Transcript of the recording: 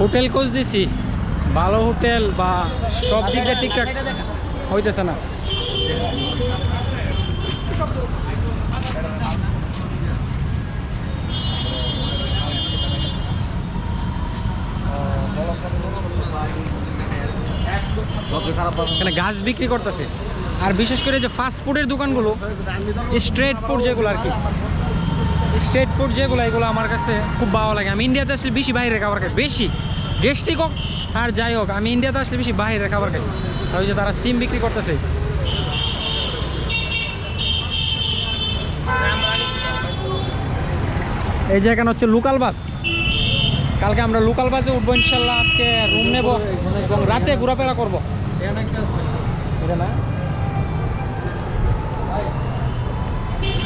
Hotel খোঁজ দিছি, ভালো হোটেল বা সব দিক দিয়ে ঠিকঠাক হইতেছে না। এখানে গাছ বিক্রি করতেছে, আর বিশেষ করে যে ফাস্ট ফুডের দোকানগুলো, স্ট্রিট ফুড যেগুলো আর কি, স্ট্রিট ফুড যেগুলো, এগুলো আমার কাছে খুব ভালো লাগে। আমি ইন্ডিয়াতে আসলে বেশি বাইরের খাবার খাই, বেশি গেস্টিক হোক আর যাই হোক, আমি ইন্ডিয়াতে আসলে বেশি বাইরের খাবার খাই। আর ওই যে তারা সিম বিক্রি করতেছে, এই যে এখানে হচ্ছে লোকাল বাস। কালকে আমরা লোকাল বাসে উঠবো ইনশাল্লাহ। আজকে রুম নেব এবং রাতে ঘোরাফেরা করবো। এটা না